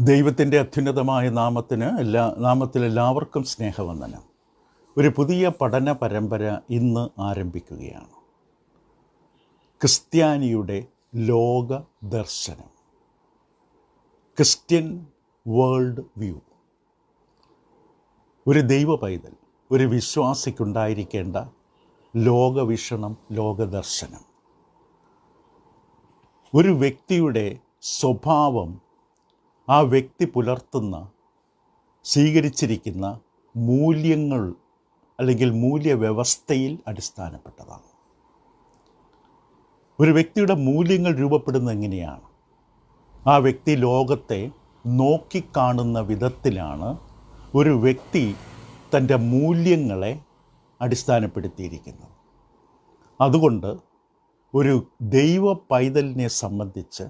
ദൈവത്തിൻ്റെ അത്യുന്നതമായ നാമത്തിൽ എല്ലാവർക്കും സ്നേഹവന്ദനം. ഒരു പുതിയ പഠന പരമ്പര ഇന്ന് ആരംഭിക്കുകയാണ്. ക്രിസ്ത്യാനിയുടെ ലോക ദർശനം, ക്രിസ്ത്യൻ വേൾഡ് വ്യൂ. ഒരു ദൈവ പൈതൽ, ഒരു വിശ്വാസിക്കുണ്ടായിരിക്കേണ്ട ലോകവീക്ഷണം, ലോകദർശനം. ഒരു വ്യക്തിയുടെ സ്വഭാവം ആ വ്യക്തി പുലർത്തുന്ന, സ്വീകരിച്ചിരിക്കുന്ന മൂല്യങ്ങൾ അല്ലെങ്കിൽ മൂല്യവ്യവസ്ഥയിൽ അടിസ്ഥാനപ്പെട്ടതാണ്. ഒരു വ്യക്തിയുടെ മൂല്യങ്ങൾ രൂപപ്പെടുന്നത് എങ്ങനെയാണ്? ആ വ്യക്തി ലോകത്തെ നോക്കിക്കാണുന്ന വിധത്തിലാണ് ഒരു വ്യക്തി തൻ്റെ മൂല്യങ്ങളെ അടിസ്ഥാനപ്പെടുത്തിയിരിക്കുന്നത്. അതുകൊണ്ട് ഒരു ദൈവ പൈതലിനെ സംബന്ധിച്ച്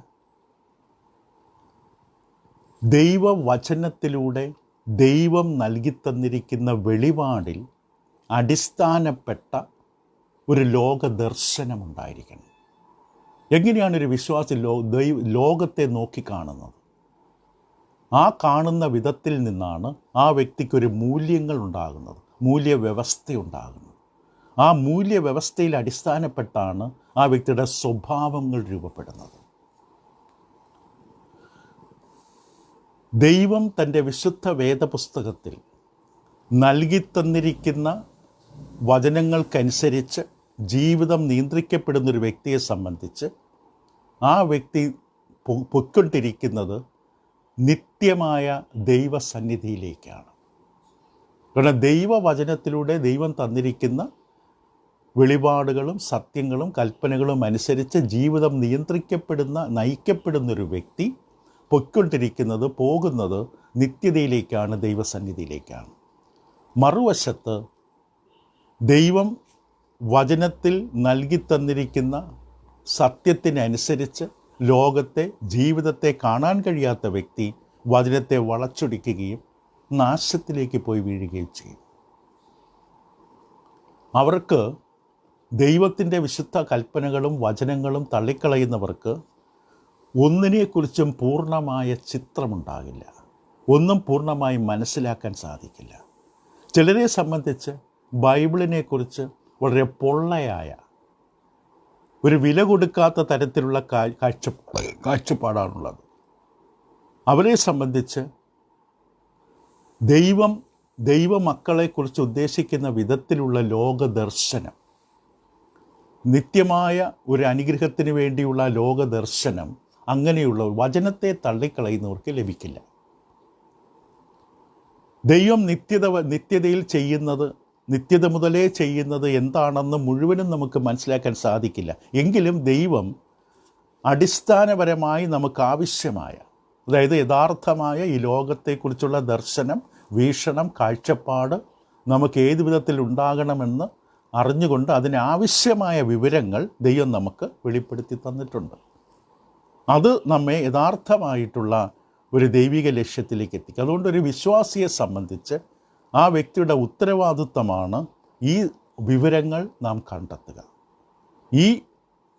ദൈവവചനത്തിലൂടെ ദൈവം നൽകിത്തന്നിരിക്കുന്ന വെളിപാടിൽ അടിസ്ഥാനപ്പെട്ട ഒരു ലോകദർശനമുണ്ടായിരിക്കണം. എങ്ങനെയാണ് ഒരു വിശ്വാസി ലോകത്തെ നോക്കിക്കാണുന്നത്? ആ കാണുന്ന വിധത്തിൽ നിന്നാണ് ആ വ്യക്തിക്കൊരു മൂല്യങ്ങൾ ഉണ്ടാകുന്നത്, മൂല്യവ്യവസ്ഥ ഉണ്ടാകുന്നത്. ആ മൂല്യവ്യവസ്ഥയിൽ അടിസ്ഥാനപ്പെട്ടാണ് ആ വ്യക്തിയുടെ സ്വഭാവങ്ങൾ രൂപപ്പെടുന്നത്. ദൈവം തൻ്റെ വിശുദ്ധ വേദപുസ്തകത്തിൽ നൽകിത്തന്നിരിക്കുന്ന വചനങ്ങൾക്കനുസരിച്ച് ജീവിതം നിയന്ത്രിക്കപ്പെടുന്നൊരു വ്യക്തിയെ സംബന്ധിച്ച് ആ വ്യക്തി പൊയ്ക്കൊണ്ടിരിക്കുന്നത് നിത്യമായ ദൈവസന്നിധിയിലേക്കാണ്. കാരണം ദൈവവചനത്തിലൂടെ ദൈവം തന്നിരിക്കുന്ന വെളിപാടുകളും സത്യങ്ങളും കൽപ്പനകളും അനുസരിച്ച് ജീവിതം നയിക്കപ്പെടുന്നൊരു വ്യക്തി പോകുന്നത് നിത്യതയിലേക്കാണ്, ദൈവസന്നിധിയിലേക്കാണ്. മറുവശത്ത് ദൈവം വചനത്തിൽ നൽകിത്തന്നിരിക്കുന്ന സത്യത്തിനനുസരിച്ച് ജീവിതത്തെ കാണാൻ കഴിയാത്ത വ്യക്തി വചനത്തെ വളച്ചൊടിക്കുകയും നാശത്തിലേക്ക് പോയി വീഴുകയും ചെയ്യും. അവർക്ക് ദൈവത്തിൻ്റെ വിശുദ്ധ കൽപ്പനകളും വചനങ്ങളും തള്ളിക്കളയുന്നവർക്ക് ഒന്നിനെക്കുറിച്ചും പൂർണ്ണമായ ചിത്രമുണ്ടാകില്ല, ഒന്നും പൂർണ്ണമായി മനസ്സിലാക്കാൻ സാധിക്കില്ല. ചിലരെ സംബന്ധിച്ച് ബൈബിളിനെക്കുറിച്ച് വളരെ പൊള്ളയായ, ഒരു വില കൊടുക്കാത്ത തരത്തിലുള്ള കാഴ്ചപ്പാടാണുള്ളത്. അവരെ സംബന്ധിച്ച് ദൈവമക്കളെക്കുറിച്ച് ഉദ്ദേശിക്കുന്ന വിധത്തിലുള്ള ലോകദർശനം, നിത്യമായ ഒരു അനുഗ്രഹത്തിന് വേണ്ടിയുള്ള ലോകദർശനം, അങ്ങനെയുള്ള വചനത്തെ തള്ളിക്കളയുന്നവർക്ക് ലഭിക്കില്ല. ദൈവം നിത്യതയിൽ ചെയ്യുന്നത്, നിത്യത മുതലേ ചെയ്യുന്നത് എന്താണെന്ന് മുഴുവനും നമുക്ക് മനസ്സിലാക്കാൻ സാധിക്കില്ല. എങ്കിലും ദൈവം അടിസ്ഥാനപരമായി നമുക്ക് ആവശ്യമായ, അതായത് യഥാർത്ഥമായ ഈ ലോകത്തെക്കുറിച്ചുള്ള ദർശനം, വീക്ഷണം, കാഴ്ചപ്പാട് നമുക്ക് ഏത് വിധത്തിൽ ഉണ്ടാകണമെന്ന് അറിഞ്ഞുകൊണ്ട് അതിനാവശ്യമായ വിവരങ്ങൾ ദൈവം നമുക്ക് വെളിപ്പെടുത്തി തന്നിട്ടുണ്ട്. അത് നമ്മെ യഥാർത്ഥമായിട്ടുള്ള ഒരു ദൈവിക ലക്ഷ്യത്തിലേക്ക് എത്തിക്കും. അതുകൊണ്ട് ഒരു വിശ്വാസിയെ സംബന്ധിച്ച് ആ വ്യക്തിയുടെ ഉത്തരവാദിത്വമാണ് ഈ വിവരങ്ങൾ നാം കണ്ടെത്തുക. ഈ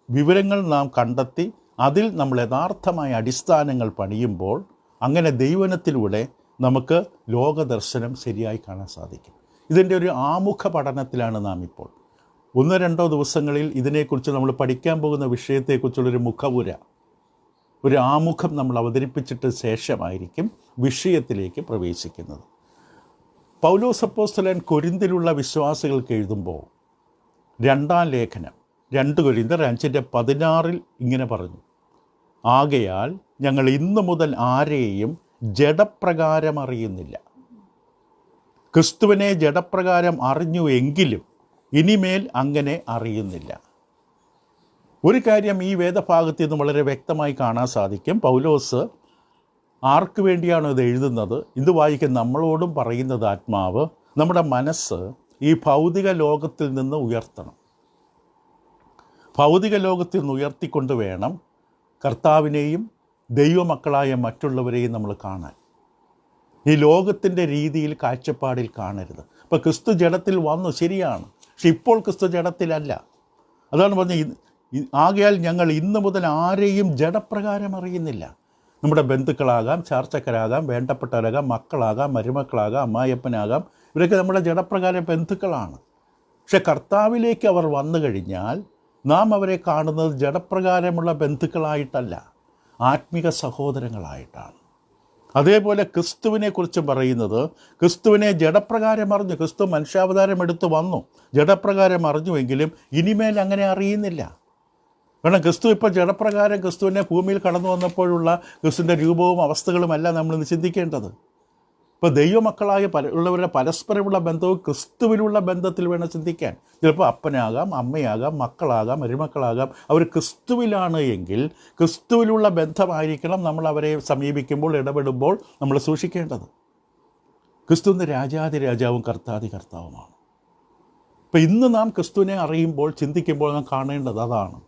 വിവരങ്ങൾ നാം കണ്ടെത്തി അതിൽ നമ്മൾ യഥാർത്ഥമായ അടിസ്ഥാനങ്ങൾ പണിയുമ്പോൾ അങ്ങനെ ദൈവനത്തിലൂടെ നമുക്ക് ലോകദർശനം ശരിയായി കാണാൻ സാധിക്കും. ഇതിൻ്റെ ഒരു ആമുഖ പഠനത്തിലാണ് നാം ഇപ്പോൾ. 1-2 ദിവസങ്ങളിൽ ഇതിനെക്കുറിച്ച് നമ്മൾ പഠിക്കാൻ പോകുന്ന വിഷയത്തെക്കുറിച്ചുള്ളൊരു മുഖവുര, ഒരു ആമുഖം നമ്മൾ അവതരിപ്പിച്ചിട്ട് ശേഷമായിരിക്കും വിഷയത്തിലേക്ക് പ്രവേശിക്കുന്നത്. പൗലോസ് അപ്പോസ്തലൻ കൊരിന്തിലുള്ള വിശ്വാസികൾക്ക് എഴുതുമ്പോൾ 2-ാം ലേഖനം 2 കൊരിന്ത്യർ 5:16 ഇങ്ങനെ പറഞ്ഞു: ആകയാൽ ഞങ്ങൾ ഇന്നു മുതൽ ആരെയും ജഡപ്രകാരം അറിയുന്നില്ല. ക്രിസ്തുവിനെ ജഡപ്രകാരം അറിഞ്ഞു എങ്കിലും ഇനിമേൽ അങ്ങനെ അറിയുന്നില്ല. ഒരു കാര്യം ഈ വേദഭാഗത്തിൽ നിന്ന് വളരെ വ്യക്തമായി കാണാൻ സാധിക്കും. പൗലോസ് ആർക്ക് വേണ്ടിയാണ് ഇത് എഴുതുന്നത്? ഇത് വായിക്കുന്ന നമ്മളോടും പറയുന്നത് ആത്മാവ് നമ്മുടെ മനസ്സ് ഈ ഭൗതിക ലോകത്തിൽ നിന്ന് ഉയർത്തണം. ഭൗതിക ലോകത്തിൽ നിന്ന് ഉയർത്തിക്കൊണ്ട് വേണം കർത്താവിനെയും ദൈവമക്കളായ മറ്റുള്ളവരെയും നമ്മൾ കാണാൻ. ഈ ലോകത്തിൻ്റെ രീതിയിൽ, കാഴ്ചപ്പാടിൽ കാണരുത്. ഇപ്പോൾ ക്രിസ്തു ജഡത്തിൽ വന്നു, ശരിയാണ്, പക്ഷെ ഇപ്പോൾ ക്രിസ്തു ജഡത്തിലല്ല. അതാണ് പറഞ്ഞത്, ആകയാൽ ഞങ്ങൾ ഇന്നു മുതൽ ആരെയും ജഡപ്രകാരം അറിയുന്നില്ല. നമ്മുടെ ബന്ധുക്കളാകാം, ചാർച്ചക്കാരാകാം, വേണ്ടപ്പെട്ടവരാകാം, മക്കളാകാം, മരുമക്കളാകാം, അമ്മായിയപ്പനാകാം. ഇവരൊക്കെ നമ്മുടെ ജഡപ്രകാരം ബന്ധുക്കളാണ്. പക്ഷെ കർത്താവിലേക്ക് അവർ വന്നു കഴിഞ്ഞാൽ നാം അവരെ കാണുന്നത് ജഡപ്രകാരമുള്ള ബന്ധുക്കളായിട്ടല്ല, ആത്മിക സഹോദരങ്ങളായിട്ടാണ്. അതേപോലെ ക്രിസ്തുവിനെക്കുറിച്ച് പറയുന്നത്, ക്രിസ്തുവിനെ ജഡപ്രകാരം അറിഞ്ഞു. ക്രിസ്തു മനുഷ്യാവതാരം എടുത്തു വന്നു, ജഡപ്രകാരം അറിഞ്ഞുവെങ്കിലും ഇനിമേൽ അങ്ങനെ അറിയുന്നില്ല. കാരണം ക്രിസ്തു ഇപ്പോൾ ജഡപ്രകാരം ക്രിസ്തുവിനെ ഭൂമിയിൽ കടന്നു വന്നപ്പോഴുള്ള ക്രിസ്തുവിൻ്റെ രൂപവും അവസ്ഥകളുമല്ല നമ്മളിന്ന് ചിന്തിക്കേണ്ടത്. ഇപ്പോൾ ദൈവമക്കളായ ഉള്ളവരുടെ പരസ്പരമുള്ള ബന്ധവും ക്രിസ്തുവിലുള്ള ബന്ധത്തിൽ വേണം ചിന്തിക്കാൻ. ചിലപ്പോൾ അപ്പനാകാം, അമ്മയാകാം, മക്കളാകാം, മരുമക്കളാകാം. അവർ ക്രിസ്തുവിലാണ് എങ്കിൽ ക്രിസ്തുവിലുള്ള ബന്ധമായിരിക്കണം നമ്മൾ അവരെ സമീപിക്കുമ്പോൾ, ഇടപെടുമ്പോൾ നമ്മൾ സൂക്ഷിക്കേണ്ടത്. ക്രിസ്തുവിൻ്റെ രാജാതി രാജാവും കർത്താതി കർത്താവുമാണ്. ഇപ്പോൾ ഇന്ന് നാം ക്രിസ്തുവിനെ അറിയുമ്പോൾ, ചിന്തിക്കുമ്പോൾ നാം കാണേണ്ടത് അതാണ്.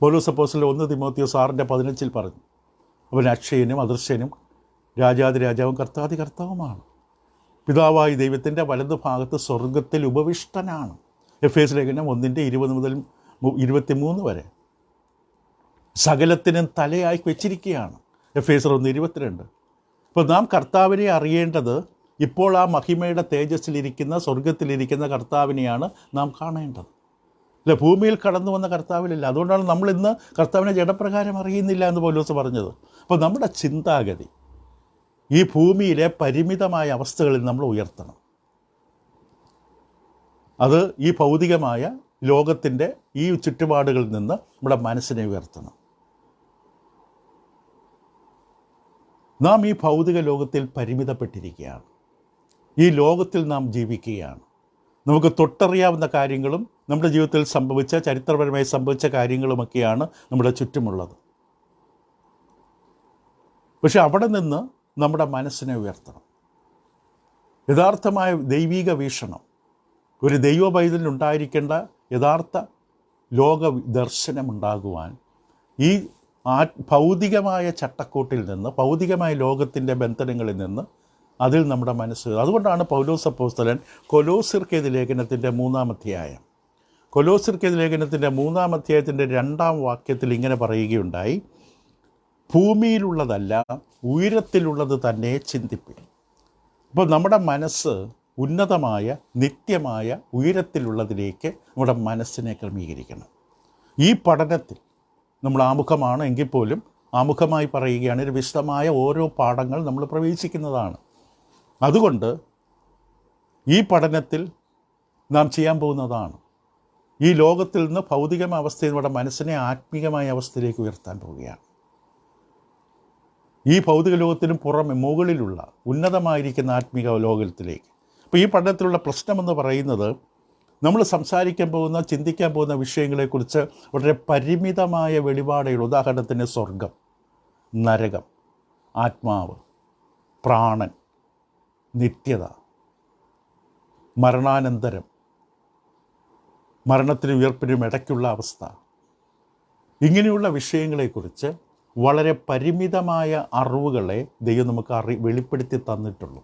പൗലോസ് അപ്പോസ്തലൻ 1 തിമോത്തിയോസ് 6:15 പറഞ്ഞു, അവൻ അക്ഷയനും അദൃശ്യനും രാജാതി രാജാവും കർത്താതി കർത്താവുമാണ്. പിതാവായ ദൈവത്തിൻ്റെ വലതുഭാഗത്ത് സ്വർഗത്തിൽ ഉപവിഷ്ടനാണ്. എഫേസ് ലേഖനം 1:20 മുതൽ 23 വരെ. സകലത്തിനും തലയായി വെച്ചിരിക്കുകയാണ്. എഫേസർ 1:22. ഇപ്പോൾ നാം കർത്താവിനെ അറിയേണ്ടത് ഇപ്പോൾ ആ മഹിമയുടെ തേജസ്സിലിരിക്കുന്ന, സ്വർഗത്തിലിരിക്കുന്ന കർത്താവിനെയാണ് നാം കാണേണ്ടത്. അല്ല, ഭൂമിയിൽ കടന്നു വന്ന കർത്താവിലല്ല. അതുകൊണ്ടാണ് നമ്മളിന്ന് കർത്താവിനെ ജഡപ്രകാരം അറിയുന്നില്ല എന്ന് പൗലോസ് പറഞ്ഞത്. അപ്പോൾ നമ്മുടെ ചിന്താഗതി ഈ ഭൂമിയിലെ പരിമിതമായ അവസ്ഥകളിൽ നമ്മൾ ഉയർത്തണം. അത് ഈ ഭൗതികമായ ലോകത്തിൻ്റെ ഈ ചുറ്റുപാടുകളിൽ നിന്ന് നമ്മുടെ മനസ്സിനെ ഉയർത്തണം. നാം ഈ ഭൗതിക ലോകത്തിൽ പരിമിതപ്പെട്ടിരിക്കുകയാണ്. ഈ ലോകത്തിൽ നാം ജീവിക്കുകയാണ്. നമുക്ക് തൊട്ടറിയാവുന്ന കാര്യങ്ങളും നമ്മുടെ ജീവിതത്തിൽ സംഭവിച്ച, ചരിത്രപരമായി സംഭവിച്ച കാര്യങ്ങളുമൊക്കെയാണ് നമ്മുടെ ചുറ്റുമുള്ളത്. പക്ഷെ അവിടെ നിന്ന് നമ്മുടെ മനസ്സിനെ ഉയർത്തണം. യഥാർത്ഥമായ ദൈവിക വീക്ഷണം, ഒരു ദൈവ പൈതലിനുണ്ടായിരിക്കേണ്ട യഥാർത്ഥ ലോക ദർശനമുണ്ടാകുവാൻ ഈ ഭൗതികമായ ചട്ടക്കൂട്ടിൽ നിന്ന്, ഭൗതികമായ ലോകത്തിൻ്റെ ബന്ധനങ്ങളിൽ നിന്ന് അതിൽ നമ്മുടെ മനസ്സ്. അതുകൊണ്ടാണ് പൗലോസ് അപ്പോസ്തലൻ കൊലോസ്യർക്കെതിരെ ലേഖനത്തിൻ്റെ 3-ാം അധ്യായം, കൊലോസ്യർക്കെതിരെ ലേഖനത്തിൻ്റെ 3-ാം അധ്യായത്തിൻ്റെ 2-ാം വാക്യത്തിൽ ഇങ്ങനെ പറയുകയുണ്ടായി, ഭൂമിയിലുള്ളതല്ല ഉയരത്തിലുള്ളത് തന്നെ ചിന്തിപ്പിൻ. അപ്പോൾ നമ്മുടെ മനസ്സ് ഉന്നതമായ, നിത്യമായ, ഉയരത്തിലുള്ളതിലേക്ക് നമ്മുടെ മനസ്സിനെ ക്രമീകരിക്കണം. ഈ പഠനത്തിൽ നമ്മൾ ആമുഖമാണ് എങ്കിൽ പോലും ആമുഖമായി പറയുകയാണ്, ഒരു വിശദമായ ഓരോ പാഠങ്ങൾ നമ്മൾ പ്രവേശിക്കുന്നതാണ്. അതുകൊണ്ട് ഈ പഠനത്തിൽ നാം ചെയ്യാൻ പോകുന്നതാണ്, ഈ ലോകത്തിൽ നിന്ന് ഭൗതികമായ അവസ്ഥയിൽ നമ്മുടെ മനസ്സിനെ ആത്മീകമായ അവസ്ഥയിലേക്ക് ഉയർത്താൻ പോവുകയാണ്. ഈ ഭൗതിക ലോകത്തിനും പുറമെ മുകളിലുള്ള ഉന്നതമായിരിക്കുന്ന ആത്മീക ലോകത്തിലേക്ക്. അപ്പോൾ ഈ പഠനത്തിലുള്ള പ്രശ്നമെന്ന് പറയുന്നത്, നമ്മൾ സംസാരിക്കാൻ പോകുന്ന, ചിന്തിക്കാൻ പോകുന്ന വിഷയങ്ങളെക്കുറിച്ച് വളരെ പരിമിതമായ വെളിപാടുകൾ. ഉദാഹരണത്തിന് സ്വർഗം, നരകം, ആത്മാവ്, പ്രാണൻ, നിത്യത, മരണാനന്തരം, മരണത്തിനും ഉയർപ്പിനും ഇടയ്ക്കുള്ള അവസ്ഥ, ഇങ്ങനെയുള്ള വിഷയങ്ങളെക്കുറിച്ച് വളരെ പരിമിതമായ അറിവുകളെ ദൈവം നമുക്ക് വെളിപ്പെടുത്തി തന്നിട്ടുള്ളൂ.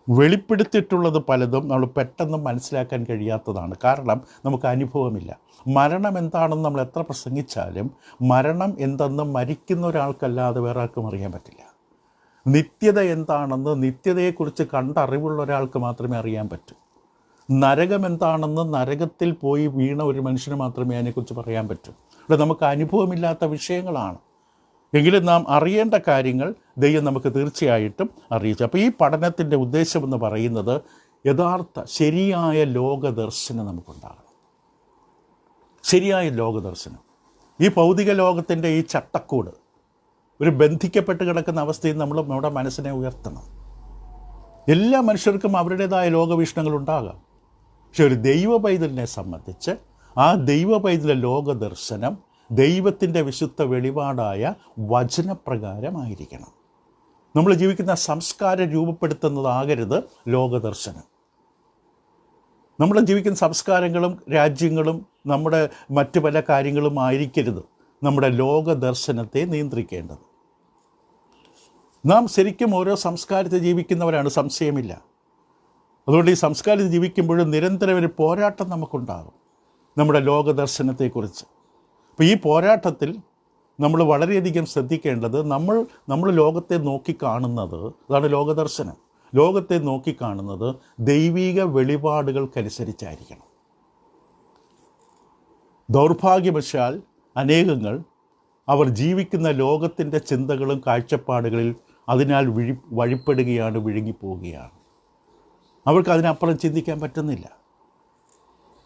വെളിപ്പെടുത്തിയിട്ടുള്ളത് പലതും നമ്മൾ പെട്ടെന്ന് മനസ്സിലാക്കാൻ കഴിയാത്തതാണ്. കാരണം നമുക്ക് അനുഭവമില്ല. മരണം എന്താണെന്ന് നമ്മൾ എത്ര പ്രസംഗിച്ചാലും മരണം എന്തെന്ന് മരിക്കുന്ന ഒരാൾക്കല്ലാതെ വേറെ ആർക്കും അറിയാൻ പറ്റില്ല. നിത്യത എന്താണെന്ന് നിത്യതയെക്കുറിച്ച് കണ്ടറിവുള്ള ഒരാൾക്ക് മാത്രമേ അറിയാൻ പറ്റൂ. നരകം എന്താണെന്ന് നരകത്തിൽ പോയി വീണ ഒരു മനുഷ്യന് മാത്രമേ അതിനെക്കുറിച്ച് പറയാൻ പറ്റൂ. ഇവിടെ നമുക്ക് അനുഭവമില്ലാത്ത വിഷയങ്ങളാണ്. എങ്കിലും നാം അറിയേണ്ട കാര്യങ്ങൾ ദൈവം നമുക്ക് തീർച്ചയായിട്ടും അറിയിച്ചു. അപ്പോൾ ഈ പഠനത്തിൻ്റെ ഉദ്ദേശമെന്ന് പറയുന്നത് യഥാർത്ഥ ശരിയായ ലോകദർശനം നമുക്കുണ്ടാകണം. ശരിയായ ലോകദർശനം. ഈ ഭൗതിക ലോകത്തിൻ്റെ ഈ ചട്ടക്കൂട്, ഒരു ബന്ധിക്കപ്പെട്ട് കിടക്കുന്ന അവസ്ഥയിൽ നമ്മുടെ മനസ്സിനെ ഉയർത്തണം. എല്ലാ മനുഷ്യർക്കും അവരുടേതായ ലോകവീക്ഷണങ്ങൾ ഉണ്ടാകാം. പക്ഷെ ഒരു ദൈവ പൈതലിനെ സംബന്ധിച്ച് ആ ദൈവ പൈതലിൻ്റെ ലോകദർശനം ദൈവത്തിൻ്റെ വിശുദ്ധ വെളിപാടായ വചനപ്രകാരമായിരിക്കണം. നമ്മൾ ജീവിക്കുന്ന സംസ്കാരം രൂപപ്പെടുത്തുന്നതാകരുത് ലോകദർശനം. നമ്മൾ ജീവിക്കുന്ന സംസ്കാരങ്ങളും രാജ്യങ്ങളും നമ്മുടെ മറ്റു പല കാര്യങ്ങളും ആയിരിക്കരുത് നമ്മുടെ ലോകദർശനത്തെ നിയന്ത്രിക്കേണ്ടത്. നാം ശരിക്കും ഓരോ സംസ്കാരത്തെ ജീവിക്കുന്നവരാണ്, സംശയമില്ല. അതുകൊണ്ട് ഈ സംസ്കാരത്തിൽ ജീവിക്കുമ്പോഴും നിരന്തരം ഒരു പോരാട്ടം നമുക്കുണ്ടാകും നമ്മുടെ ലോകദർശനത്തെക്കുറിച്ച്. അപ്പോൾ ഈ പോരാട്ടത്തിൽ നമ്മൾ വളരെയധികം ശ്രദ്ധിക്കേണ്ടത് നമ്മൾ ലോകത്തെ നോക്കിക്കാണുന്നത്, അതാണ് ലോകദർശനം. ലോകത്തെ നോക്കിക്കാണുന്നത് ദൈവിക വെളിപാടുകൾക്കനുസരിച്ചായിരിക്കണം. ദൗർഭാഗ്യവശാൽ അനേകങ്ങൾ അവർ ജീവിക്കുന്ന ലോകത്തിൻ്റെ ചിന്തകളും കാഴ്ചപ്പാടുകളിൽ അതിനാൽ വഴിപ്പെടുകയാണ്, വിഴുങ്ങിപ്പോവുകയാണ്. അവർക്ക് അതിനപ്പുറം ചിന്തിക്കാൻ പറ്റുന്നില്ല.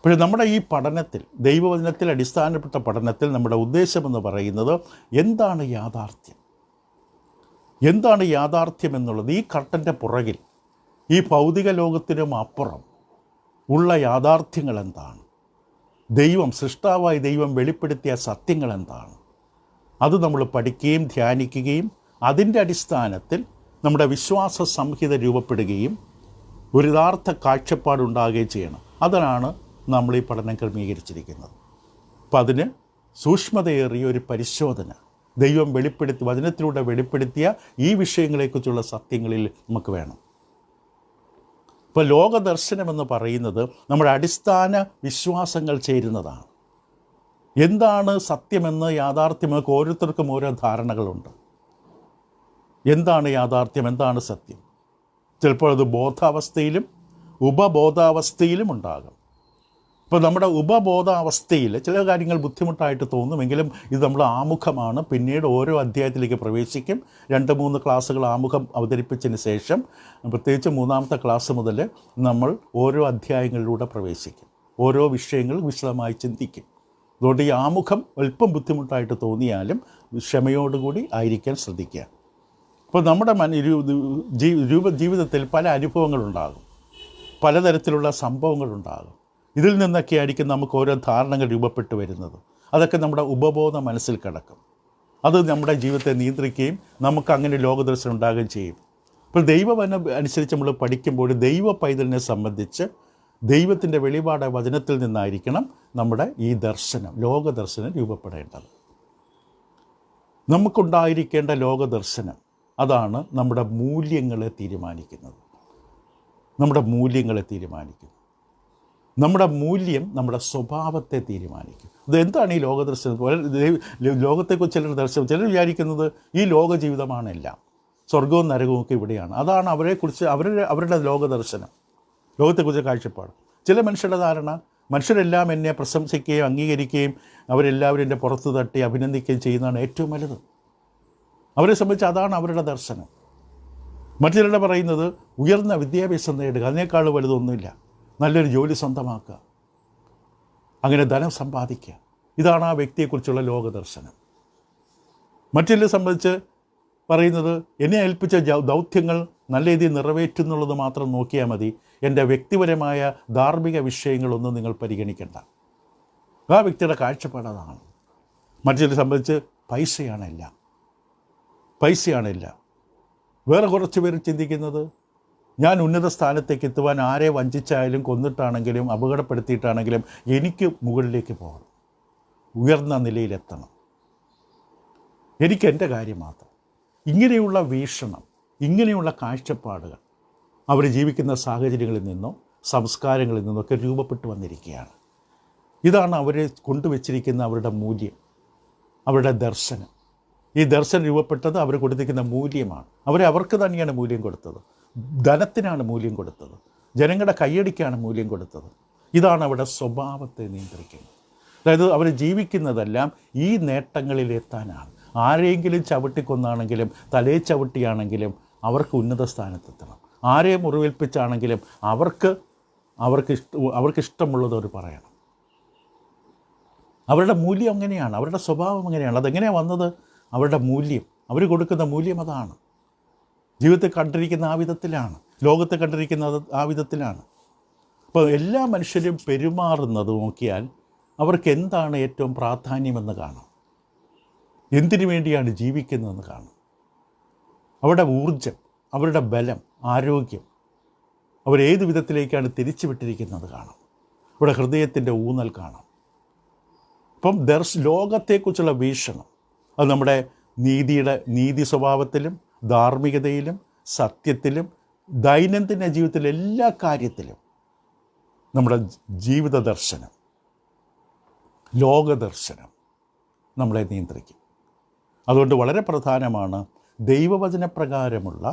പക്ഷേ നമ്മുടെ ഈ പഠനത്തിൽ, ദൈവവചനത്തിൽ അടിസ്ഥാനപ്പെട്ട പഠനത്തിൽ നമ്മുടെ ഉദ്ദേശമെന്ന് പറയുന്നത് എന്താണ് യാഥാർത്ഥ്യം, എന്താണ് യാഥാർത്ഥ്യം എന്നുള്ളത്. ഈ കർട്ടൻ്റെ പുറകിൽ, ഈ ഭൗതിക ലോകത്തിനും അപ്പുറം ഉള്ള യാഥാർത്ഥ്യങ്ങൾ എന്താണ്, സൃഷ്ടാവായി ദൈവം വെളിപ്പെടുത്തിയ സത്യങ്ങൾ എന്താണ്, അത് നമ്മൾ പഠിക്കുകയും ധ്യാനിക്കുകയും അതിൻ്റെ അടിസ്ഥാനത്തിൽ നമ്മുടെ വിശ്വാസ സംഹിത രൂപപ്പെടുകയും ഒരു യഥാർത്ഥ കാഴ്ചപ്പാടുണ്ടാകുകയും ചെയ്യണം. അതിനാണ് നമ്മൾ ഈ പഠനം ക്രമീകരിച്ചിരിക്കുന്നത്. അപ്പം അതിന് സൂക്ഷ്മതയേറിയ ഒരു പരിശോധന ദൈവം വചനത്തിലൂടെ വെളിപ്പെടുത്തിയ ഈ വിഷയങ്ങളെക്കുറിച്ചുള്ള സത്യങ്ങളിൽ നമുക്ക് വേണം. ഇപ്പോൾ ലോകദർശനമെന്ന് പറയുന്നത് നമ്മുടെ അടിസ്ഥാന വിശ്വാസങ്ങൾ ചേരുന്നതാണ്. എന്താണ് സത്യമെന്ന്, യാഥാർത്ഥ്യമൊക്കെ ഓരോരുത്തർക്കും ഓരോ ധാരണകളുണ്ട്. എന്താണ് യാഥാർത്ഥ്യം, എന്താണ് സത്യം? ചിലപ്പോൾ അത് ബോധാവസ്ഥയിലും ഉപബോധാവസ്ഥയിലും ഉണ്ടാകും. ഇപ്പോൾ നമ്മുടെ ഉപബോധാവസ്ഥയിൽ ചില കാര്യങ്ങൾ ബുദ്ധിമുട്ടായിട്ട് തോന്നുമെങ്കിലും ഇത് നമ്മൾ ആമുഖമാണ്. പിന്നീട് ഓരോ അധ്യായത്തിലേക്ക് പ്രവേശിക്കും. 2-3 ക്ലാസ്സുകൾ ആമുഖം അവതരിപ്പിച്ചതിന് ശേഷം, പ്രത്യേകിച്ച് 3-ാമത്തെ ക്ലാസ് മുതൽ നമ്മൾ ഓരോ അധ്യായങ്ങളിലൂടെ പ്രവേശിക്കും. ഓരോ വിഷയങ്ങൾ വിശദമായി ചിന്തിക്കും. അതുകൊണ്ട് ഈ ആമുഖം അല്പം ബുദ്ധിമുട്ടായിട്ട് തോന്നിയാലും ക്ഷമയോടുകൂടി ആയിരിക്കാൻ ശ്രദ്ധിക്കുക. അപ്പോൾ നമ്മുടെ ജീവിതത്തിൽ പല അനുഭവങ്ങളുണ്ടാകും, പലതരത്തിലുള്ള സംഭവങ്ങളുണ്ടാകും. ഇതിൽ നിന്നൊക്കെ ആയിരിക്കും നമുക്ക് ഓരോ ധാരണകൾ രൂപപ്പെട്ടു വരുന്നത്. അതൊക്കെ നമ്മുടെ ഉപബോധ മനസ്സിൽ കിടക്കും. അത് നമ്മുടെ ജീവിതത്തെ നിയന്ത്രിക്കുകയും നമുക്ക് അങ്ങനെ ലോകദർശനം ഉണ്ടാകുകയും ചെയ്യും. അപ്പോൾ ദൈവവചനം അനുസരിച്ച് നമ്മൾ പഠിക്കുമ്പോൾ ദൈവ പൈതലിനെ സംബന്ധിച്ച് ദൈവത്തിൻ്റെ വെളിപാട് വചനത്തിൽ നിന്നായിരിക്കണം നമ്മുടെ ഈ ലോകദർശനം രൂപപ്പെടേണ്ടത്. നമുക്കുണ്ടായിരിക്കേണ്ട ലോകദർശനം അതാണ് നമ്മുടെ മൂല്യങ്ങളെ തീരുമാനിക്കുന്നത്. നമ്മുടെ മൂല്യം നമ്മുടെ സ്വഭാവത്തെ തീരുമാനിക്കും. ഇതെന്താണ് ഈ ലോകദർശനം? ലോകത്തെക്കുറിച്ച് ചിലർ ചിലർ വിചാരിക്കുന്നത് ഈ ലോക ജീവിതമാണെല്ലാം, സ്വർഗവും നരകവും ഒക്കെ ഇവിടെയാണ്. അതാണ് അവരെക്കുറിച്ച് അവരുടെ ലോകദർശനം, ലോകത്തെക്കുറിച്ച് കാഴ്ചപ്പാട്. ചില മനുഷ്യരുടെ ധാരണ, മനുഷ്യരെല്ലാം എന്നെ പ്രശംസിക്കുകയും അംഗീകരിക്കുകയും അവരെല്ലാവരും എൻ്റെ പുറത്ത് തട്ടി അഭിനന്ദിക്കുകയും ചെയ്യുന്നതാണ് ഏറ്റവും വലുത്. അവരെ സംബന്ധിച്ച് അതാണ് അവരുടെ ദർശനം. മറ്റു ചിലരുടെ പറയുന്നത് ഉയർന്ന വിദ്യാഭ്യാസം നേടുക, അതിനേക്കാൾ വലുതൊന്നുമില്ല, നല്ലൊരു ജോലി സ്വന്തമാക്കുക, അങ്ങനെ ധനം സമ്പാദിക്കുക. ഇതാണ് ആ വ്യക്തിയെക്കുറിച്ചുള്ള ലോകദർശനം. മറ്റുള്ളവരെ സംബന്ധിച്ച് പറയുന്നത് എന്നെ ഏൽപ്പിച്ച ദൗത്യങ്ങൾ നല്ല രീതിയിൽ നിറവേറ്റുന്നുള്ളത് മാത്രം നോക്കിയാൽ മതി, എൻ്റെ വ്യക്തിപരമായ ധാർമ്മിക വിഷയങ്ങളൊന്നും നിങ്ങൾ പരിഗണിക്കേണ്ട. ആ വ്യക്തിയുടെ കാഴ്ചപ്പാട് അതാണ്. മറ്റുള്ളവരെ സംബന്ധിച്ച് പൈസയാണില്ല. വേറെ കുറച്ച് പേര് ചിന്തിക്കുന്നത് ഞാൻ ഉന്നത സ്ഥാനത്തേക്ക് എത്തുവാൻ ആരെ വഞ്ചിച്ചായാലും കൊന്നിട്ടാണെങ്കിലും അപകടപ്പെടുത്തിയിട്ടാണെങ്കിലും എനിക്ക് മുകളിലേക്ക് പോകണം, ഉയർന്ന നിലയിലെത്തണം, എനിക്ക് എൻ്റെ കാര്യം മാത്രം. ഇങ്ങനെയുള്ള വീക്ഷണം, ഇങ്ങനെയുള്ള കാഴ്ചപ്പാടുകൾ അവർ ജീവിക്കുന്ന സാഹചര്യങ്ങളിൽ നിന്നോ സംസ്കാരങ്ങളിൽ നിന്നൊക്കെ രൂപപ്പെട്ടു വന്നിരിക്കുകയാണ്. ഇതാണ് അവരെ കൊണ്ടുവച്ചിരിക്കുന്ന അവരുടെ മൂല്യം, അവരുടെ ദർശനം. ഈ ദർശനം രൂപപ്പെട്ടത് അവർ കൊടുത്തിരിക്കുന്ന മൂല്യമാണ്. അവർക്ക് തന്നെയാണ് മൂല്യം കൊടുത്തത്, ധനത്തിനാണ് മൂല്യം കൊടുത്തത്, ജനങ്ങളുടെ കയ്യടിക്കാണ് മൂല്യം കൊടുത്തത്. ഇതാണ് അവരുടെ സ്വഭാവത്തെ നിയന്ത്രിക്കുന്നത്. അതായത് അവർ ജീവിക്കുന്നതെല്ലാം ഈ നേട്ടങ്ങളിലെത്താനാണ്. ആരെങ്കിലും ചവിട്ടിക്കൊന്നാണെങ്കിലും തലയെ ചവിട്ടിയാണെങ്കിലും അവർക്ക് ഉന്നത സ്ഥാനത്തെത്തണം. ആരെ മുറിവേൽപ്പിച്ചാണെങ്കിലും അവർക്ക് ഇഷ്ടമുള്ളത് അവർ പറയണം. അവരുടെ മൂല്യം അങ്ങനെയാണ്, അവരുടെ സ്വഭാവം അങ്ങനെയാണ്. അതെങ്ങനെയാണ് വന്നത്? അവരുടെ മൂല്യം, അവർ കൊടുക്കുന്ന മൂല്യം അതാണ്. ജീവിതത്തെ കണ്ടിരിക്കുന്ന ആ വിധത്തിലാണ്, ലോകത്തെ കണ്ടിരിക്കുന്ന ആ വിധത്തിലാണ്. അപ്പോൾ എല്ലാ മനുഷ്യരും പെരുമാറുന്നത് നോക്കിയാൽ അവർക്ക് എന്താണ് ഏറ്റവും പ്രാധാന്യമെന്ന് കാണാം, എന്തിനു വേണ്ടിയാണ് ജീവിക്കുന്നതെന്ന് കാണും. അവരുടെ ഊർജം, അവരുടെ ബലം, ആരോഗ്യം അവരേത് വിധത്തിലേക്കാണ് തിരിച്ചുവിട്ടിരിക്കുന്നത് കാണാം. അവരുടെ ഹൃദയത്തിൻ്റെ ഊന്നൽ കാണാം. അപ്പം ലോകത്തെക്കുറിച്ചുള്ള വീക്ഷണം അത് നമ്മുടെ നീതി സ്വഭാവത്തിലും ധാർമ്മികതയിലും സത്യത്തിലും ദൈനംദിന ജീവിതത്തിലെ എല്ലാ കാര്യത്തിലും നമ്മുടെ ജീവിത ദർശനം, ലോകദർശനം നമ്മളെ നിയന്ത്രിക്കും. അതുകൊണ്ട് വളരെ പ്രധാനമാണ് ദൈവവചനപ്രകാരമുള്ള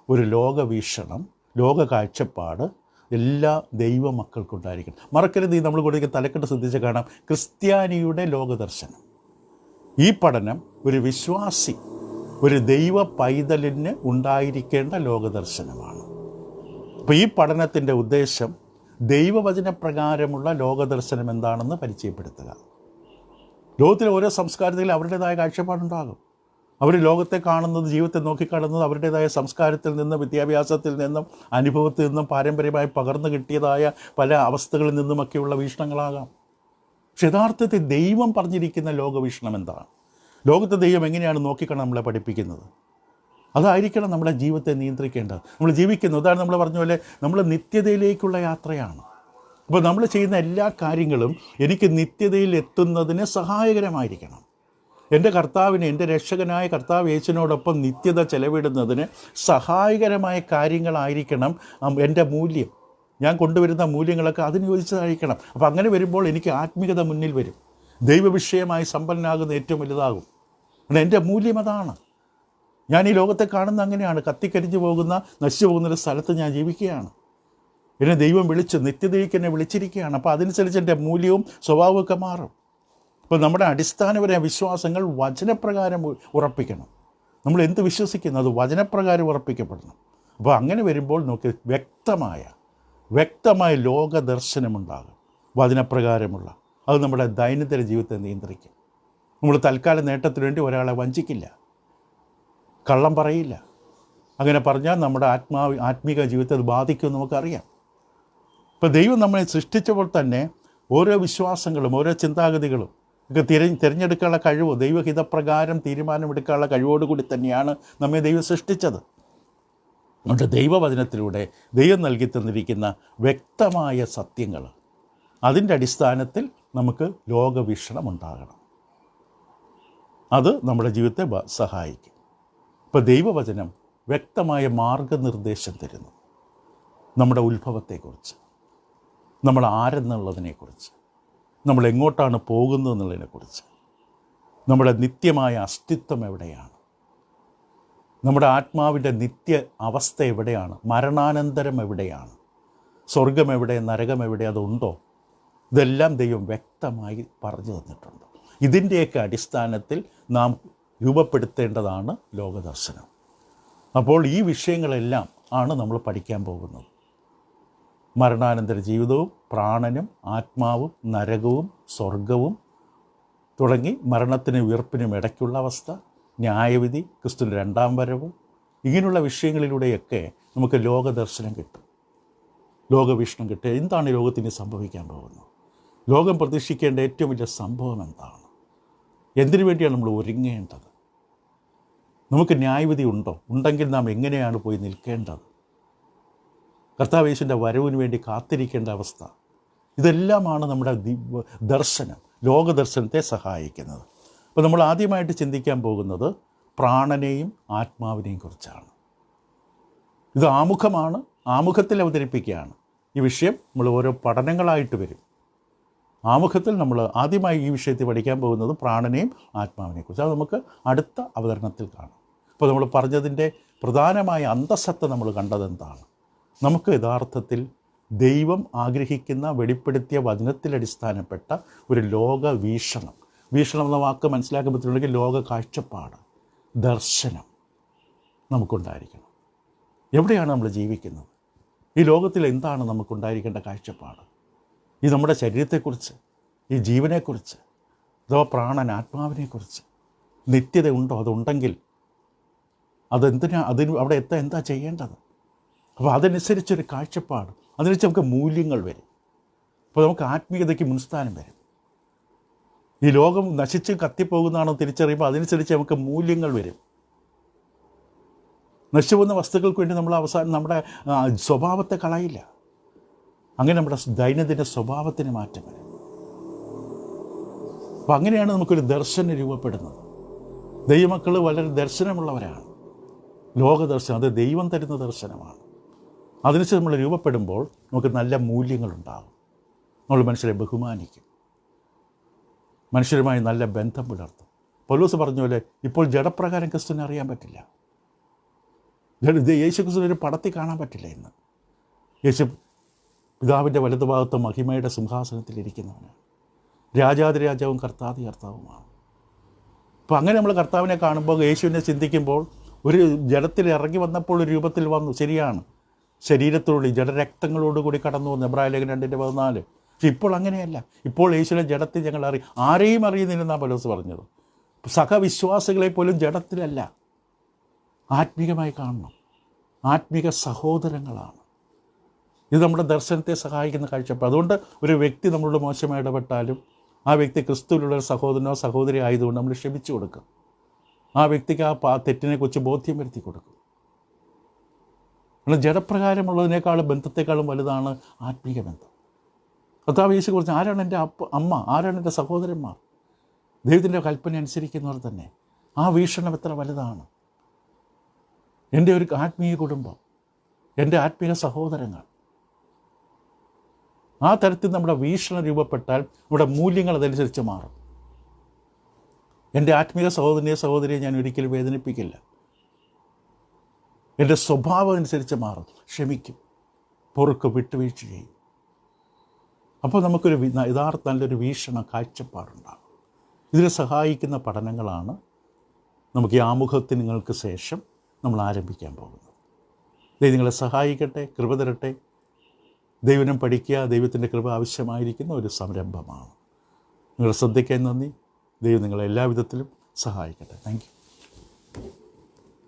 ഒരു ലോകവീക്ഷണം, ലോക കാഴ്ചപ്പാട് എല്ലാ ദൈവമക്കൾക്കുണ്ടായിരിക്കണം. മറക്കരുത്, നമ്മൾ കൊടുക്കുന്ന തലക്കെട്ട് ശ്രദ്ധിച്ച് കാണാം, ക്രിസ്ത്യാനിയുടെ ലോകദർശനം. ഈ പഠനം ഒരു വിശ്വാസി, ഒരു ദൈവ പൈതലിന് ഉണ്ടായിരിക്കേണ്ട ലോകദർശനമാണ്. അപ്പോൾ ഈ പഠനത്തിൻ്റെ ഉദ്ദേശം ദൈവവചനപ്രകാരമുള്ള ലോകദർശനം എന്താണെന്ന് പരിചയപ്പെടുത്തുക. ലോകത്തിലെ ഓരോ സംസ്കാരത്തിലും അവരുടേതായ കാഴ്ചപ്പാടുണ്ടാകും. അവർ ലോകത്തെ കാണുന്നത്, ജീവിതത്തെ നോക്കിക്കാണുന്നത് അവരുടേതായ സംസ്കാരത്തിൽ നിന്നും, വിദ്യാഭ്യാസത്തിൽ നിന്നും, അനുഭവത്തിൽ നിന്നും, പാരമ്പര്യമായി പകർന്നു കിട്ടിയതായ പല അവസ്ഥകളിൽ നിന്നുമൊക്കെയുള്ള വീക്ഷണങ്ങളാകാം. പക്ഷെ യഥാർത്ഥത്തിൽ ദൈവം പറഞ്ഞിരിക്കുന്ന ലോകവീക്ഷണം എന്താണ്? ലോകത്തെ ദൈവം എങ്ങനെയാണ് നോക്കിക്കാണാൻ നമ്മളെ പഠിപ്പിക്കുന്നത്? അതായിരിക്കണം നമ്മുടെ ജീവിതത്തെ നിയന്ത്രിക്കേണ്ടത്. നമ്മൾ ജീവിക്കുന്നത്, അതാണ് നമ്മൾ പറഞ്ഞ പോലെ നമ്മൾ നിത്യതയിലേക്കുള്ള യാത്രയാണ്. അപ്പോൾ നമ്മൾ ചെയ്യുന്ന എല്ലാ കാര്യങ്ങളും എനിക്ക് നിത്യതയിൽ എത്തുന്നതിന് സഹായകരമായിരിക്കണം. എൻ്റെ കർത്താവിനെ, എൻ്റെ രക്ഷകനായ കർത്താവ് യേശുവിനോടൊപ്പം നിത്യത ചെലവിടുന്നതിന് സഹായകരമായ കാര്യങ്ങളായിരിക്കണം എൻ്റെ മൂല്യം. ഞാൻ കൊണ്ടുവരുന്ന മൂല്യങ്ങളൊക്കെ അതിന് യോജിച്ചതായിരിക്കണം. അപ്പോൾ അങ്ങനെ വരുമ്പോൾ എനിക്ക് ആത്മീയത മുന്നിൽ വരും. ദൈവവിഷയമായി സമ്പന്നനാകുന്ന ഏറ്റവും വലുതാകും. എൻ്റെ മൂല്യം അതാണ്. ഞാൻ ഈ ലോകത്തെ കാണുന്ന അങ്ങനെയാണ്. കത്തിക്കരിഞ്ഞു പോകുന്ന, നശിച്ചു പോകുന്നൊരു സ്ഥലത്ത് ഞാൻ ജീവിക്കുകയാണ്. എന്നെ ദൈവം വിളിച്ച് നിത്യതയ്ക്ക് എന്നെ വിളിച്ചിരിക്കുകയാണ്. അപ്പോൾ അതനുസരിച്ച് എൻ്റെ മൂല്യവും സ്വഭാവമൊക്കെ മാറും. അപ്പോൾ നമ്മുടെ അടിസ്ഥാനപരമായ വിശ്വാസങ്ങൾ വചനപ്രകാരം ഉറപ്പിക്കണം. നമ്മൾ എന്ത് വിശ്വസിക്കുന്നു അത് വചനപ്രകാരം ഉറപ്പിക്കപ്പെടണം. അപ്പോൾ അങ്ങനെ വരുമ്പോൾ നമുക്ക് വ്യക്തമായ ലോകദർശനമുണ്ടാകും, വചനപ്രകാരമുള്ള. അത് നമ്മുടെ ദൈനംദിന ജീവിതത്തെ നിയന്ത്രിക്കും. നമ്മൾ തൽക്കാല നേട്ടത്തിന് വേണ്ടി ഒരാളെ വഞ്ചിക്കില്ല, കള്ളം പറയില്ല. അങ്ങനെ പറഞ്ഞാൽ നമ്മുടെ ആത്മീക ജീവിതത്തെ അത് ബാധിക്കുമെന്ന് നമുക്കറിയാം. ഇപ്പോൾ ദൈവം നമ്മളെ സൃഷ്ടിച്ചപ്പോൾ തന്നെ ഓരോ വിശ്വാസങ്ങളും ഓരോ ചിന്താഗതികളും ഒക്കെ തിരഞ്ഞെടുക്കാനുള്ള കഴിവ്, ദൈവഹിതപ്രകാരം തീരുമാനമെടുക്കാനുള്ള കഴിവോടുകൂടി തന്നെയാണ് നമ്മെ ദൈവം സൃഷ്ടിച്ചത്. അതുകൊണ്ട് ദൈവവചനത്തിലൂടെ ദൈവം നൽകി തന്നിരിക്കുന്ന വ്യക്തമായ സത്യങ്ങൾ, അതിൻ്റെ അടിസ്ഥാനത്തിൽ നമുക്ക് ലോകവീക്ഷണം ഉണ്ടാകണം. അത് നമ്മുടെ ജീവിതത്തെ സഹായിക്കും. ഇപ്പോൾ ദൈവവചനം വ്യക്തമായ മാർഗനിർദ്ദേശം തരുന്നു. നമ്മുടെ ഉത്ഭവത്തെക്കുറിച്ച്, നമ്മൾ ആരെന്നുള്ളതിനെക്കുറിച്ച്, നമ്മൾ എങ്ങോട്ടാണ് പോകുന്നതെന്നുള്ളതിനെക്കുറിച്ച്, നമ്മുടെ നിത്യമായ അസ്തിത്വം എവിടെയാണ്, നമ്മുടെ ആത്മാവിൻ്റെ നിത്യ അവസ്ഥ എവിടെയാണ്, മരണാനന്തരം എവിടെയാണ്, സ്വർഗം എവിടെ, നരകം എവിടെ, അതുണ്ടോ, ഇതെല്ലാം ദൈവം വ്യക്തമായി പറഞ്ഞു തന്നിട്ടുണ്ട്. ഇതിൻ്റെയൊക്കെ അടിസ്ഥാനത്തിൽ നാം രൂപപ്പെടുത്തേണ്ടതാണ് ലോകദർശനം. അപ്പോൾ ഈ വിഷയങ്ങളെല്ലാം ആണ് നമ്മൾ പഠിക്കാൻ പോകുന്നത്. മരണാനന്തര ജീവിതവും, പ്രാണനും ആത്മാവും, നരകവും സ്വർഗവും തുടങ്ങി മരണത്തിനും ഉയർപ്പിനും ഇടയ്ക്കുള്ള അവസ്ഥ, ന്യായവിധി, ക്രിസ്തുവിൻ്റെ രണ്ടാം വരവ്, ഇങ്ങനെയുള്ള വിഷയങ്ങളിലൂടെയൊക്കെ നമുക്ക് ലോകദർശനം കിട്ടും, ലോകവീക്ഷണം കിട്ടുക. എന്താണ് ലോകത്തിന് സംഭവിക്കാൻ പോകുന്നത്? ലോകം പ്രതീക്ഷിക്കേണ്ട ഏറ്റവും വലിയ സംഭവം എന്താണ്? എന്തിനു വേണ്ടിയാണ് നമ്മൾ ഒരുങ്ങേണ്ടത്? നമുക്ക് ന്യായവിധി ഉണ്ടോ? ഉണ്ടെങ്കിൽ നാം എങ്ങനെയാണ് പോയി നിൽക്കേണ്ടത്? കർത്താവ് യേശുവിൻ്റെ വരവിന് വേണ്ടി കാത്തിരിക്കേണ്ട അവസ്ഥ, ഇതെല്ലാമാണ് നമ്മുടെ ദർശനം, ലോകദർശനത്തെ സഹായിക്കുന്നത്. അപ്പോൾ നമ്മൾ ആദ്യമായിട്ട് ചിന്തിക്കാൻ പോകുന്നത് പ്രാണനെയും ആത്മാവിനെയും കുറിച്ചാണ്. ഇത് ആമുഖമാണ്, ആമുഖത്തിൽ അവതരിപ്പിക്കുകയാണ്. ഈ വിഷയം നമ്മൾ ഓരോ പഠനങ്ങളായിട്ട് വരും. ആമുഖത്തിൽ നമ്മൾ ആദ്യമായി ഈ വിഷയത്തിൽ പഠിക്കാൻ പോകുന്നത് പ്രാണനെയും ആത്മാവിനെക്കുറിച്ച്. അത് നമുക്ക് അടുത്ത അവതരണത്തിൽ കാണാം. അപ്പോൾ നമ്മൾ പറഞ്ഞതിൻ്റെ പ്രധാനമായ അന്തസത്ത നമ്മൾ കണ്ടതെന്താണ്? നമുക്ക് യഥാർത്ഥത്തിൽ ദൈവം ആഗ്രഹിക്കുന്ന, വെളിപ്പെടുത്തിയ വചനത്തിലടിസ്ഥാനപ്പെട്ട ഒരു ലോകവീക്ഷണം, വീക്ഷണം എന്ന വാക്ക് മനസ്സിലാക്കാൻ പറ്റുന്നുണ്ടെങ്കിൽ ലോക കാഴ്ചപ്പാട്, ദർശനം നമുക്കുണ്ടായിരിക്കണം. എവിടെയാണ് നമ്മൾ ജീവിക്കുന്നത്? ഈ ലോകത്തിൽ എന്താണ് നമുക്കുണ്ടായിരിക്കേണ്ട കാഴ്ചപ്പാട്? ഈ നമ്മുടെ ശരീരത്തെക്കുറിച്ച്, ഈ ജീവനെക്കുറിച്ച്, അഥവാ പ്രാണൻ ആത്മാവിനെക്കുറിച്ച് നിത്യത ഉണ്ടോ? അതുണ്ടെങ്കിൽ അതിന് അവിടെ എന്താ ചെയ്യേണ്ടത്? അപ്പോൾ അതനുസരിച്ചൊരു കാഴ്ചപ്പാട്, അതനുസരിച്ച് നമുക്ക് മൂല്യങ്ങൾ വരും. അപ്പോൾ നമുക്ക് ആത്മീയതയ്ക്ക് മുൻസ്ഥാനം വരും. ഈ ലോകം നശിച്ച് കത്തിപ്പോകുന്നതാണോ തിരിച്ചറിയുമ്പോൾ അതനുസരിച്ച് നമുക്ക് മൂല്യങ്ങൾ വരും. നശിച്ചു പോകുന്ന വസ്തുക്കൾക്ക് വേണ്ടി നമ്മൾ അവസാനം നമ്മുടെ സ്വഭാവത്തെ കളയില്ല. അങ്ങനെ നമ്മുടെ ദൈനംദിന സ്വഭാവത്തിന് മാറ്റം വരും. അപ്പോൾ അങ്ങനെയാണ് നമുക്കൊരു ദർശനം രൂപപ്പെടുന്നത്. ദൈവമക്കൾ വളരെ ദർശനമുള്ളവരാണ്. ലോകദർശനം അത് ദൈവം തരുന്ന ദർശനമാണ്. അതിനുശേഷം നമ്മൾ രൂപപ്പെടുമ്പോൾ നമുക്ക് നല്ല മൂല്യങ്ങളുണ്ടാകും. നമ്മൾ മനുഷ്യരെ ബഹുമാനിക്കും, മനുഷ്യരുമായി നല്ല ബന്ധം പുലർത്തും, പൗലോസ് പറഞ്ഞ പോലെ ഇപ്പോൾ ജഡപ്രകാരം ക്രിസ്തുവിനെ അറിയാൻ പറ്റില്ല. യേശു ക്രിസ്തുവിനെ ഒരു പടത്തിൽ കാണാൻ പറ്റില്ല. ഇന്ന് യേശു പിതാവിൻ്റെ വലതുഭാഗത്ത് മഹിമയുടെ സിംഹാസനത്തിലിരിക്കുന്നവനാണ്. രാജാതിരാജാവും കർത്താതി കർത്താവുമാണ്. അപ്പോൾ അങ്ങനെ നമ്മൾ കർത്താവിനെ കാണുമ്പോൾ, യേശുവിനെ ചിന്തിക്കുമ്പോൾ, ഒരു ജഡത്തിൽ ഇറങ്ങി വന്നപ്പോൾ ഒരു രൂപത്തിൽ വന്നു, ശരിയാണ്, ശരീരത്തോടുകൂടി ജഡരക്തങ്ങളോടുകൂടി കടന്നു വന്നു, എബ്രായ ലേഖനം 2:14. പക്ഷെ ഇപ്പോൾ അങ്ങനെയല്ല. ഇപ്പോൾ യേശുവിനെ ജഡത്തിൽ ഞങ്ങൾ ആരെയും അറിയുന്നില്ലെന്നാണ് പൗലോസ് പറഞ്ഞത്. സഹവിശ്വാസികളെ പോലും ജഡത്തിലല്ല, ആത്മീകമായി കാണണം. ആത്മീക സഹോദരങ്ങളാണ്. ഇത് നമ്മുടെ ദർശനത്തെ സഹായിക്കുന്ന കാഴ്ചപ്പാട്. അതുകൊണ്ട് ഒരു വ്യക്തി നമ്മളോട് മോശമായി ഇടപെട്ടാലും ആ വ്യക്തി ക്രിസ്തുവിലുള്ള ഒരു സഹോദരനോ സഹോദരി ആയതുകൊണ്ട് നമ്മൾ ക്ഷമിച്ചു കൊടുക്കും. ആ വ്യക്തിക്ക് ആ തെറ്റിനെക്കുറിച്ച് ബോധ്യം വരുത്തി കൊടുക്കും. നമ്മൾ ജഡപ്രകാരമുള്ളതിനേക്കാളും ബന്ധത്തെക്കാളും വലുതാണ് ആത്മീക ബന്ധം. കർത്താവ് യേശു കുറിച്ച് ആരാണ് എൻ്റെ അമ്മ, ആരാണ് എൻ്റെ സഹോദരന്മാർ? ദൈവത്തിൻ്റെ കൽപ്പന അനുസരിക്കുന്നവർ തന്നെ. ആ വീക്ഷണം എത്ര വലുതാണ്. എൻ്റെ ഒരു ആത്മീയ കുടുംബം, എൻ്റെ ആത്മീയ സഹോദരങ്ങൾ, ആ തരത്തിൽ നമ്മുടെ വീക്ഷണം രൂപപ്പെട്ടാൽ നമ്മുടെ മൂല്യങ്ങൾ അതനുസരിച്ച് മാറും. എൻ്റെ ആത്മീയ സഹോദരിയെ ഞാൻ ഒരിക്കലും വേദനിപ്പിക്കില്ല. എൻ്റെ സ്വഭാവം അനുസരിച്ച് മാറും, ക്ഷമിക്കും, പൊറുക്കും, വിട്ടുവീഴ്ച ചെയ്യും. അപ്പോൾ നമുക്കൊരു യഥാർത്ഥ നല്ലൊരു വീക്ഷണ കാഴ്ചപ്പാടുണ്ടാകും. ഇതിനെ സഹായിക്കുന്ന പഠനങ്ങളാണ് നമുക്ക് ഈ ആമുഖത്തിന് നിങ്ങൾക്ക് ശേഷം നമ്മൾ ആരംഭിക്കാൻ പോകുന്നത്. ദൈവം നിങ്ങളെ സഹായിക്കട്ടെ, കൃപ തരട്ടെ. ദൈവനം പഠിക്കുക, ദൈവത്തിൻ്റെ കൃപ ആവശ്യമായിരിക്കുന്ന ഒരു സംരംഭമാണ്. നിങ്ങളുടെ ശ്രദ്ധയ്ക്കായി നന്ദി. ദൈവം നിങ്ങളെ എല്ലാവിധത്തിലും സഹായിക്കട്ടെ. Thank you.